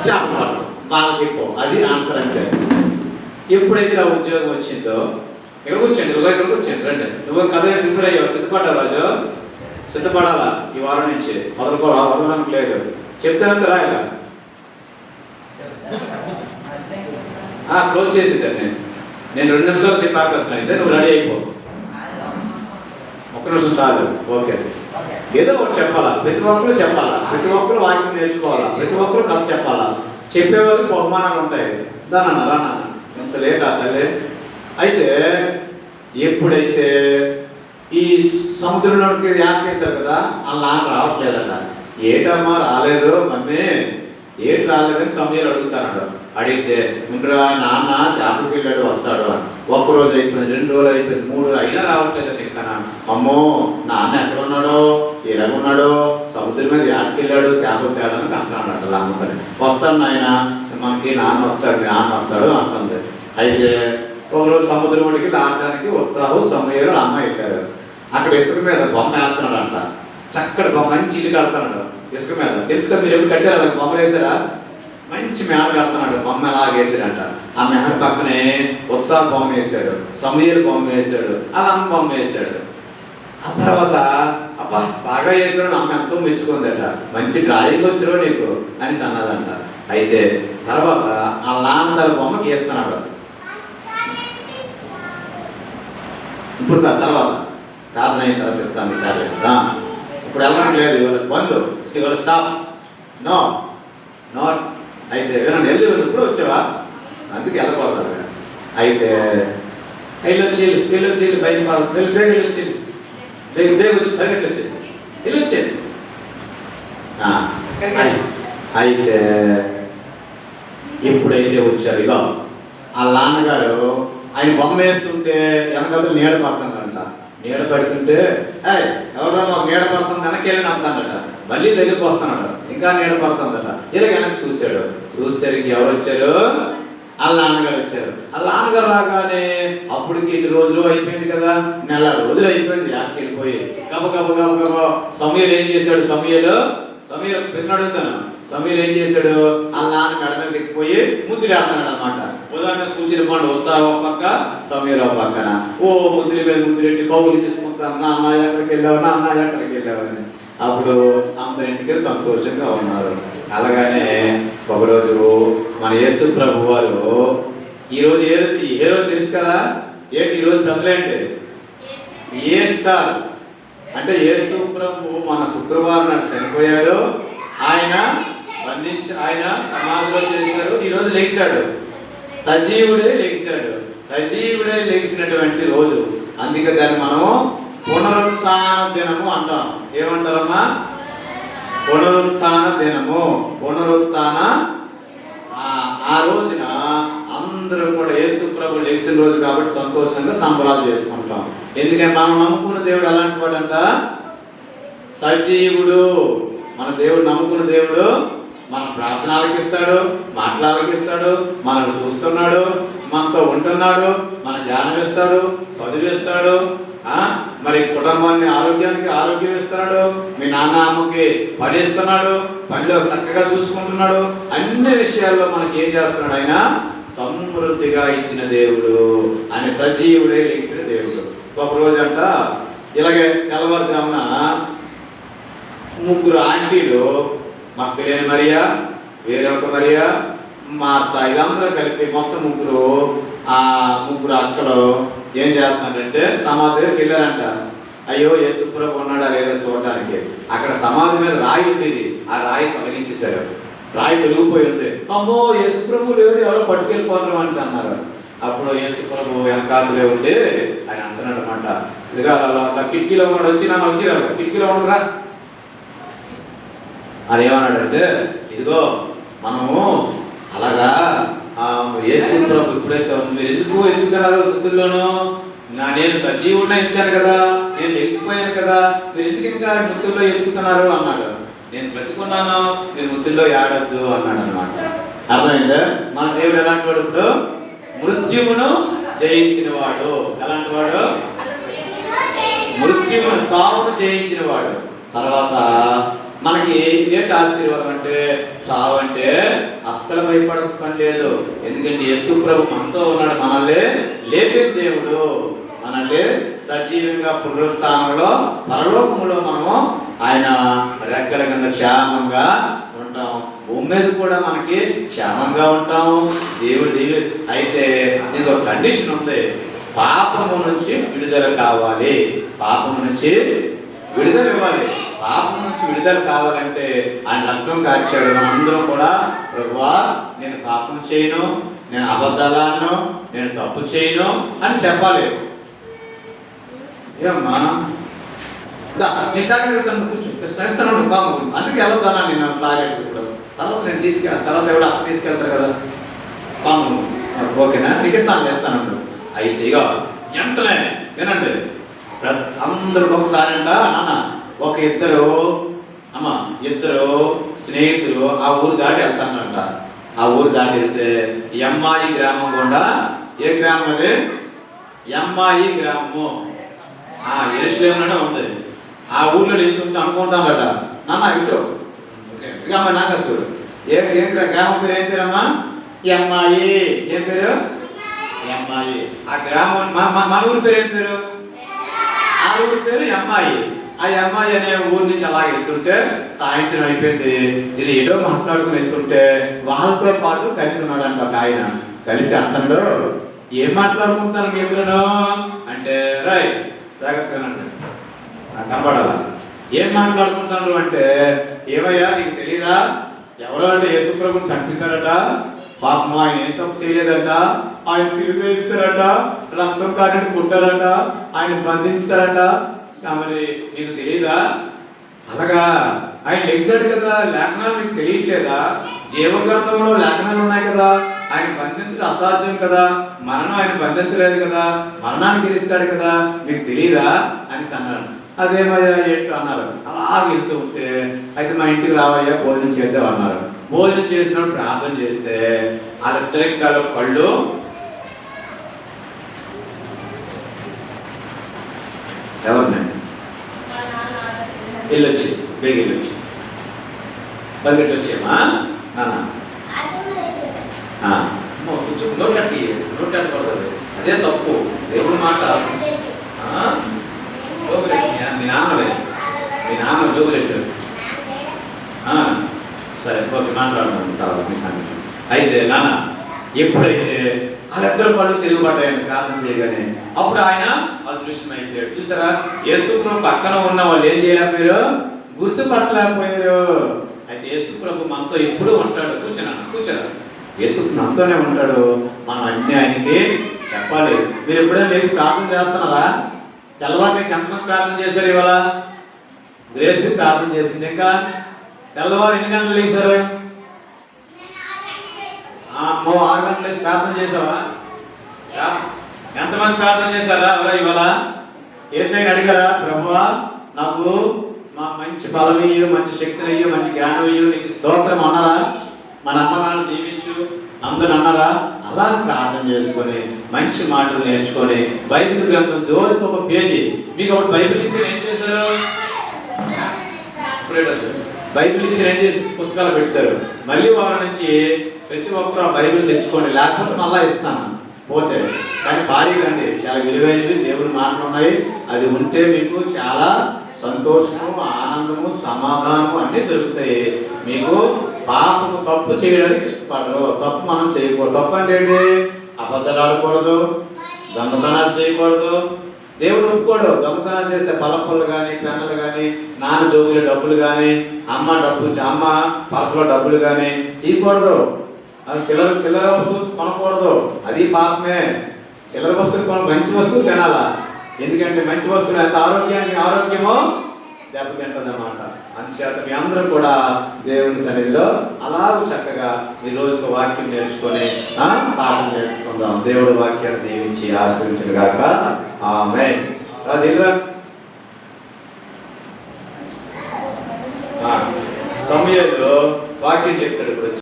చెప్పడం బాగా ఎక్కువ, అది ఆన్సర్ అంటే. ఎప్పుడైతే ఆ ఉద్యోగం వచ్చిందో ఇక్కడ కూర్చోండి, ఇక్కడ కూర్చోండి, రండి. నువ్వు కథ ప్రిపేర్ అయ్యావు, సిద్ధపడ్డావు రాజు, సిద్ధపడాలా. ఈ వారం నుంచి వదలడానికి లేదు, చెప్తానంత రాయాలా. క్లోజ్ చేసేద్దాన్ని నేను 2 నిమిషాలు చెప్పి ఆపేస్తాను. అయితే నువ్వు రెడీ అయిపో, 1 నిమిషం చాలు. ఓకే, ఏదో ఒకటి చెప్పాలా, ప్రతి ఒక్కరు చెప్పాలా, ప్రతి ఒక్కరు వాక్యం నేర్చుకోవాలా, ప్రతి ఒక్కరు కథ చెప్పాలా. చెప్పేవాళ్ళకి బహుమానాలు ఉంటాయి. దాని రానా ఇంత లేక తల్లి. అయితే ఎప్పుడైతే ఈ సముద్రంలోకి యాకేస్తారు కదా, వాళ్ళ నాన్న రావట్లేదట. ఏటమ్మా రాలేదు మమ్మీ, ఏటి రాలేదని సమయాలు అడుగుతాడు. అడిగితే ఉండరా నాన్న చేపకి వెళ్ళాడు వస్తాడు అని. 1 రోజు అయిపోయింది, 2 రోజులు అయిపోయింది, 3 రోజులు అయినా రావట్లేదు చెప్తాను. అమ్మో నాన్న ఎక్కడ ఉన్నాడో, ఎలాగున్నాడో, సముద్రం మీద యాటికి వెళ్ళాడు చేపలు తేడానికి అంటున్నాడు. అమ్మని వస్తాడు నాయన, మనకి నాన్న వస్తాడు అంటుంది. అయితే ఒకరోజు సముద్రం ఒడికి లాగడానికి ఉత్సాహం సమయాలు అమ్మ వెళ్ళారు. అక్కడ ఇసుక మీద బొమ్మ వేస్తున్నాడు అంట. చక్కటి బొమ్మ, మంచి ఇల్లు కడతాడు ఇసుక మీద. తెలుసుగా మీరు ఎప్పుడు కట్టారు అలాగే బొమ్మ వేసారా? మంచి మేడ కడుతున్నాడు, బొమ్మ ఎలాగ వేసాడంట. ఆ మేడ పక్కనే ఉత్సాహ బొమ్మ వేశాడు, సమయాలు బొమ్మ వేశాడు, అలా అమ్మ బొమ్మ వేశాడు. ఆ తర్వాత అబ్బా బాగా వేసాడు, అమ్మ ఎంతో మెచ్చుకుందట. మంచి డ్రాయింగ్ వచ్చారో నీకు అని అన్నదంట. అయితే తర్వాత ఆ నాన్నసారి బొమ్మకి వేస్తున్నాడు. ఇప్పుడు తర్వాత కారణం అయిన తర్వాత ఇస్తాను సరే. ఇప్పుడు వెళ్ళడం లేదు, ఇవాళ బంద్, ఇవాళ స్టాప్, నో నాట్. అయితే వినండి, వెళ్ళి ఇప్పుడు వచ్చావా, అందుకే వెళ్ళకూడదు. అయితే వెళ్ళొచ్చి బయట బేగ వెళ్ళొచ్చింది, బేగ వచ్చి బయట వచ్చింది, వెళ్ళొచ్చింది. అయితే ఎప్పుడైతే వచ్చారు ఇక ఆ నాన్నగారు ఆయన బొమ్మ వేస్తుంటే వెనకలు నీడ పడుతుందంట. నీడ పడుతుంటే ఎవరో మాకు నీడ పడుతుంది వెనక్కి వెళ్ళి నమ్ముతాడట. మళ్ళీ దగ్గరికి వస్తున్నాడు, ఇంకా నీడ పడుతుందట. ఇలా వెనక్కి చూశాడు. చూసేసరికి ఎవరు వచ్చారు? వాళ్ళ నాన్నగారు వచ్చారు. వాళ్ళ నాన్నగారు రాగానే అప్పటికి 2 రోజులు అయిపోయింది కదా, 1 నెల రోజులు అయిపోయింది. యాకి వెళ్ళిపోయి గబ సమీర్ ఏం చేశాడు? సమీర్ ప్రశ్న అడుగుతాను. సమీర్ ఏం చేశాడు? వాళ్ళ నాన్న మెడ మీద ఎక్కిపోయి ముద్దులు ఆడుతున్నాడు అనమాట. ఉదాహరణ కూర్చుని పండు ఉత్సాహం ఒక పక్క, సమీర్ ఒక పక్కన. ముద్దుల మీద ముద్దులెట్టి కౌలు తీసుకుంటాను, నాన్న ఎక్కడికి వెళ్ళావు అని. అప్పుడు అందరింటికి సంతోషంగా ఉన్నారు. అలాగానే ఒకరోజు మన యేసు ప్రభు వారు ఈరోజు ఏ రోజు తెలుసు కదా, ఏంటి ఈరోజు ప్రశ్నేంటి? ఈస్టర్. అంటే యేసు ప్రభు మన శుక్రవారం నాడు చనిపోయాడు, ఆయన సమాధిలో చేశాడు, ఈరోజు లెగిశాడు, సజీవుడే లెగిసినటువంటి రోజు. అందుకే దాన్ని మనం పునరుత్థాన దినము అంటాం. ఏమంటారమ్మా? పునరుత్థాన దినము. ఆ రోజున అందరూ కూడా యేసు ప్రభు లెగిసిన రోజు కాబట్టి సంతోషంగా సంబరాలు చేసుకుంటాం. ఎందుకంటే మనం నమ్ముకున్న దేవుడు ఎలాంటి వాడంట? సజీవుడు. మన దేవుడు, నమ్ముకున్న దేవుడు మన ప్రార్థన ఆలకిస్తాడు, మాట్లాలకిస్తాడు, మనల్ని చూస్తున్నాడు, మనతో ఉంటున్నాడు, మన ధ్యానం ఇస్తాడు, చదివిస్తాడు, మరి కుటుంబాన్ని ఆరోగ్యం ఇస్తున్నాడు, మీ నాన్న అమ్మకి పని ఇస్తున్నాడు, పనిలో చక్కగా చూసుకుంటున్నాడు. అన్ని విషయాల్లో మనకి ఏం చేస్తున్నాడు? ఆయన సమృద్ధిగా ఇచ్చిన దేవుడు అని, సజీవుడే ఇచ్చిన దేవుడు. ఒక రోజంట ఇలాగే తెల్లవారుజామున 3 ఆంటీలు, మగ్దలేని మరియా, వేరొక మరియా, మా అత్త, ఇదందరూ కలిపి మొత్తం 3 అక్కలు ఏం చేస్తున్నారంటే సమాధి దగ్గరికి వెళ్ళారంట. అయ్యో యేసు ప్రభు ఉన్నాడా లేదో చూడడానికి. అక్కడ సమాధి మీద రాయి ఉండేది, ఆ రాయి తొలగించేశారు. రాయి తొలగిపోయి ఉంది. అమ్మో యేసు ప్రభు లేడు, ఎవరో పట్టుకెళ్ళిపోతారు అని అన్నారు. అప్పుడు యేసు ప్రభు వెనకాతలే ఉంటే ఆయన అంటున్నాడు అనమాట, ఇదిగా అలా కిటికీలో ఉన్నాడు, వచ్చి కిటికీలో ఉండరా అని ఏమన్నాడంటే, ఇదిగో మనము అలాగా యేసు ప్రభు ఇప్పుడైతే మీరు ఎందుకు ఎదుగుతున్నారు వృత్తుల్లోనూ? నేను సజీవుడిని ఇచ్చాను కదా, నేను తెలిసిపోయాను కదా, మీరు ఎందుకు ఇంకా వృత్తుల్లో ఎదుగుతున్నారు అన్నాడు. నేను బ్రతికున్నాను, మీరు వృత్తుల్లో ఏడద్దు అన్నాడు అనమాట. అర్థమైందా? మన దేవుడు ఎలాంటి వాడు? ఇప్పుడు మృత్యువును జయించిన వాడు. ఎలాంటి వాడు? మృత్యువును, సావును జయించిన వాడు. తర్వాత మనకి ఏంటి ఆశీర్వాదం అంటే? చావు అంటే అస్సలు భయపడక పని లేదు. ఎందుకంటే యేసు ప్రభు మనతో ఉన్నాడు, మనల్ని లేపే దేవుడు. మనల్ని సజీవంగా పునరుత్థానంలో పరలోకములో మనము ఆయన రెక్కల కింద క్షేమంగా ఉంటాం. భూమి మీద కూడా మనకి క్షేమంగా ఉంటాము. దేవుడు అయితే దీనికి ఒక కండిషన్ ఉంది. పాపము నుంచి విడుదల కావాలి. పాపము నుంచి విడుదల ఇవ్వాలి. పాపం నుంచి విడుదల కావాలంటే ఆయన రక్తం కార్చాడు. మనందరం కూడా ప్రభువా నేను పాపం చేయను, నేను అబద్ధాలను, నేను తప్పు చేయను అని చెప్పాలి. ఏమమ్మా నిశాఖను కూర్చో ఇస్తాను పాపం అందుకే వెళ్ళొద్దానా నేను లాగేటప్పుడు తర్వాత నేను తర్వాత ఎవరు అక్కడ తీసుకెళ్తారు కదా పాము. ఓకేనా నీకు ఇస్తాను చేస్తాను. అయితే ఇక వెంటనే వినండి, అందరూ ఒకసారి అంట నాన్న ఒక ఇద్దరు స్నేహితులు ఆ ఊరు దాటి వెళ్తానంట. ఆ ఊరు దాటి వెళ్తే ఎమ్మాయి గ్రామం గుండా, ఏ గ్రామం అది? ఎమ్మాయి గ్రామము యెరూషలేములోనే ఉంది. ఆ ఊర్లో వెళ్తుంటే అనుకుంటామట నాన్న ఇటు ఇక అమ్మాయి నాకు చూడు ఏం గ్రామం పేరు ఏం పేరమ్మా? ఎమ్మాయి. ఏం పేరు? ఎమ్మాయి. ఆ గ్రామం మన ఊరి పేరు ఏం పేరు? ఆ ఊరి పేరు ఎమ్మాయి. ఆ అమ్మాయి అనే ఊరి నుంచి అలా వెళ్తుంటే సాయంత్రం అయిపోయింది. ఇది ఏదో మాట్లాడుకుని వెళ్తుంటే వాళ్ళతో పాటు కలిసి ఉన్నాడంట ఒక ఆయన. కలిసి అంటాడు ఏం మాట్లాడుకుంటున్నారు మీ ఇద్దరును అంటే రైట్ జాగ్రత్తగానండి కనపడాల. ఏం మాట్లాడుకుంటున్నారు అంటే ఏమయ్యా నీకు తెలియదా ఎవరో అంటే యేసు ప్రభువుని చంపేశారట, పాపం ఆయన ఏం తప్పు చేయలేదట, ఆయన సిలువ వేస్తారట, రక్తం కారణం కుట్టారట, ఆయన బంధిస్తారట. మరి నీకు తెలియదా? అలాగా ఆయన లెక్చాడు కదా, లేఖనాలు మీకు తెలియట్లేదా? జీవగ్రంథంలో లేఖనాలు ఉన్నాయి కదా, ఆయన బంధించడం అసాధ్యం కదా, మరణం ఆయన బంధించలేదు కదా, మరణాన్ని గెలుస్తాడు కదా, మీకు తెలియదా అని అన్నాడు. అదేమయ్యా ఏంటో అన్నారు. అలా వెళ్తూ ఉంటే అయితే మా ఇంటికి రావయ్యా భోజనం చేద్దాం అన్నారు. భోజనం చేసినప్పుడు ప్రార్థన చేస్తే వాళ్ళిద్దరికి కళ్ళు ఎవరినండి వెళ్ళొచ్చి బేగ వెళ్ళొచ్చి బకెట్ వచ్చేమా కొంచెం నోట్ కట్టకూడదు, అదే తప్పు. దేవుడు మాట మీ నాన్న జోగులెట్టు. సరే ఓకే మాట్లాడుతున్నాను తర్వాత మీ సంగతి. అయితే నాన్న ఎప్పుడైతే వాళ్ళిద్దరు పళ్ళు తిరుగుబాటాయని ప్రార్థన చేయగానే అప్పుడు ఆయన అదృశ్యం అయిపోయాడు. చూసారా, యేసు ప్రభు పక్కన ఉన్న వాళ్ళు ఏం చేయలేకపోయారు, గుర్తుపట్టలేకపోయారు. అయితే యేసు ప్రభు మనతో ఎప్పుడూ ఉంటాడు. కూర్చున్నా యేసు మనతోనే ఉంటాడు. మనం అన్ని ఆయనకి చెప్పాలి. మీరు ఎప్పుడైనా లేచి ప్రార్థన చేస్తున్నారా? తెల్లవారు ఎంతమంది ప్రార్థన చేశారు? ఇవాళ గ్రేస్ ప్రార్థన చేసింది. ఇంకా తెల్లవారు ఎన్ని గంటలు లేచారు? 6 గంటలు లేచి ప్రార్థన చేసావా? ఎంతమంది ప్రార్థన చేశారా ఇవాళ? యేసయ్యని అడిగారా, ప్రభువా నాకు మా మంచి బలం ఇయ్యు, మంచి శక్తిని ఇయ్యు, మంచి జ్ఞానం ఇయ్యు, నీకు స్తోత్రం అన్నారా? మన అమ్మగారిని దీవించు అందరూ అన్నారా? అలా ప్రార్థన చేసుకొని మంచి మాటలు నేర్చుకొని బైబిల్ గ్రంథం రోజుకి ఒక పేజీ మీకు ఒకటి బైబిల్ ఇచ్చి ఏం చేశారు? బైబిల్ ఇచ్చి ఏం చేసి పుస్తకాలు పెడతారు. మళ్ళీ వారి నుంచి ప్రతి ఒక్కరు ఆ బైబిల్ తెచ్చుకోండి, లేకపోతే మళ్ళీ ఇస్తాను పోతే. కానీ భారీగా చాలా విలువైనవి దేవుని మాటలు ఉన్నాయి. అది ఉంటే మీకు చాలా సంతోషము, ఆనందము, సమాధానము అన్నీ దొరుకుతాయి. మీకు పాపము తప్పు చేయడానికి ఇష్టపడరు. తప్పు మనం చేయకూడదు. తప్పు అంటే ఏంటి? అబద్ధాలు ఆడకూడదు, దొంగతనాలు చేయకూడదు. దేవుడు ఒప్పుకోడు. దొంగతనాలు చేస్తే పలపళ్ళు కానీ, పెన్నులు కానీ, నాన్న జోబులు డబ్బులు కానీ, అమ్మ పర్సులో డబ్బులు కానీ తీయకూడదు. చిల్లర వస్తువులు కొనకూడదు, అది పాపమే. చిల్లర వస్తువులు మంచి వస్తువులు తినాలా. ఎందుకంటే మంచి వస్తువులు ఎంత ఆరోగ్యమో దెబ్బతింటుందన్నమాట. అందుచేత మీ అందరూ కూడా దేవుని సన్నిధిలో అలా చక్కగా ఈ రోజుకు వాక్యం నేర్చుకొని పాఠం నేర్చుకుందాం. దేవుడు వాక్యాన్ని దీవించి ఆశీర్వదించును గాక. ఆమేన్. సమయంలో వాక్యం చెప్తారు ఇప్పుడు.